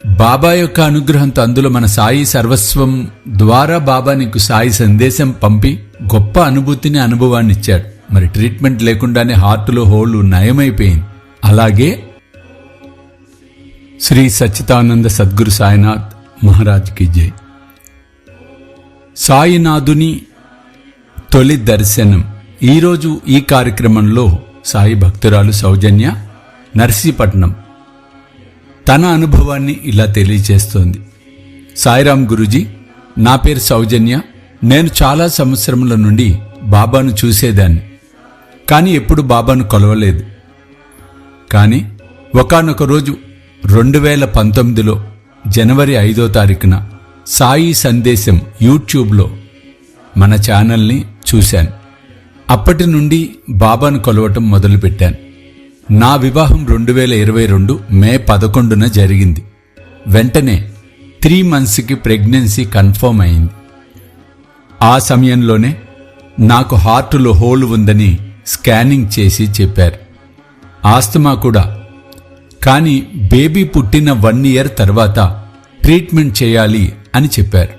బాబా యొక్క అనుగ్రహంతో అందులో మన సాయి సర్వస్వం ద్వారా బాబా నీకు సాయి సందేశం పంపి గొప్ప అనుభవాన్ని ఇచ్చాడు. మరి ట్రీట్మెంట్ లేకుండానే హార్టులో హోల్ నయమైపోయింది. అలాగే శ్రీ సచ్చిదానంద సద్గురు సాయినాథ్ మహారాజ్కి జై. సాయినాథుని తొలి దర్శనం. ఈరోజు ఈ కార్యక్రమంలో సాయి భక్తురాలు సౌజన్య నర్సీపట్నం తన అనుభవాన్ని ఇలా తెలియజేస్తోంది. సాయిరాం గురూజీ, నా పేరు సౌజన్య. నేను చాలా సంవత్సరముల నుండి బాబాను చూసేదాన్ని, కానీ ఎప్పుడు బాబాను కొలవలేదు. కానీ ఒకానొక రోజు 2019లో జనవరి 5వ తారీఖున సాయి సందేశం యూట్యూబ్లో మన ఛానల్ని చూశాను. అప్పటి నుండి బాబాను కొలవటం మొదలుపెట్టాను. నా వివాహం 2022 మే 11న జరిగింది. వెంటనే 3 monthsకి ప్రెగ్నెన్సీ కన్ఫర్మ్ అయింది. ఆ సమయంలోనే నాకు హార్టులో హోల్ ఉందని స్కానింగ్ చేసి చెప్పారు. ఆస్తమా కూడా. కానీ బేబీ పుట్టిన 1 year తర్వాత ట్రీట్మెంట్ చేయాలి అని చెప్పారు.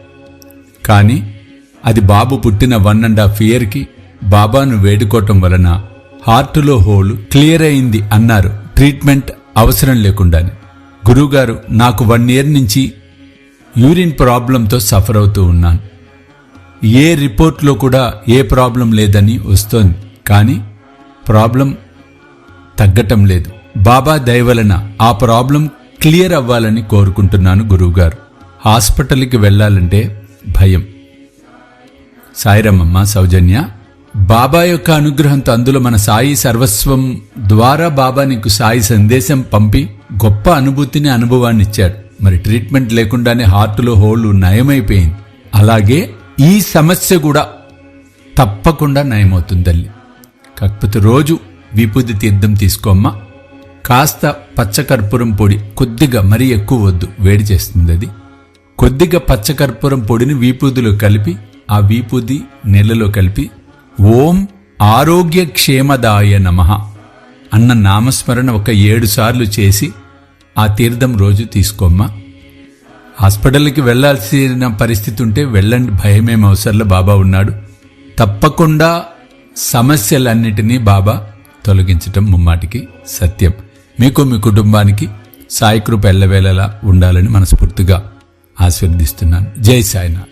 కానీ అది బాబు పుట్టిన 1.5 yearకి బాబాను వేడుకోవటం వలన హార్టులో హోల్ క్లియర్ అయింది అన్నారు, ట్రీట్మెంట్ అవసరం లేకుండానే. గురువుగారు, నాకు 1 year నుంచి యూరిన్ ప్రాబ్లంతో సఫర్ అవుతూ ఉన్నాను. ఏ రిపోర్ట్లో కూడా ఏ ప్రాబ్లం లేదని వస్తోంది, కానీ ప్రాబ్లం తగ్గటం లేదు. బాబా దయ వలన ఆ ప్రాబ్లం క్లియర్ అవ్వాలని కోరుకుంటున్నాను గురువుగారు. హాస్పిటల్కి వెళ్లాలంటే భయం. సాయిరామమ్మ సౌజన్య, బాబా యొక్క అనుగ్రహంతో అందులో మన సాయి సర్వస్వం ద్వారా బాబా నీకు సాయి సందేశం పంపి గొప్ప అనుభవాన్ని ఇచ్చాడు. మరి ట్రీట్మెంట్ లేకుండానే హార్టులో హోల్ నయమైపోయింది. అలాగే ఈ సమస్య కూడా తప్పకుండా నయమవుతుంది తల్లి. కాకపోతే రోజు విభూది తీర్థం తీసుకోమ్మా. కాస్త పచ్చకర్పూరం పొడి కొద్దిగా, మరీ ఎక్కువ వద్దు, వేడి చేస్తుంది అది. కొద్దిగా పచ్చకర్పూరం పొడిని వీపూదిలో కలిపి, ఆ వీపూది నీళ్లలో కలిపి ఓం ఆరోగ్య క్షేమదాయ నమః అన్న నామస్మరణ ఒక 7 సార్లు చేసి ఆ తీర్థం రోజు తీసుకోమ్మా. హాస్పిటల్కి వెళ్లాల్సిన పరిస్థితి ఉంటే వెళ్ళండి, భయమేం అవసరంలో, బాబా ఉన్నాడు. తప్పకుండా సమస్యలన్నిటినీ బాబా తొలగించటం ముమ్మాటికి సత్యం. మీకు మీ కుటుంబానికి సాయి కృప ఎల్లవేళలా ఉండాలని మనస్ఫూర్తిగా ఆశీర్వదిస్తున్నాను. జై సాయినాథ్.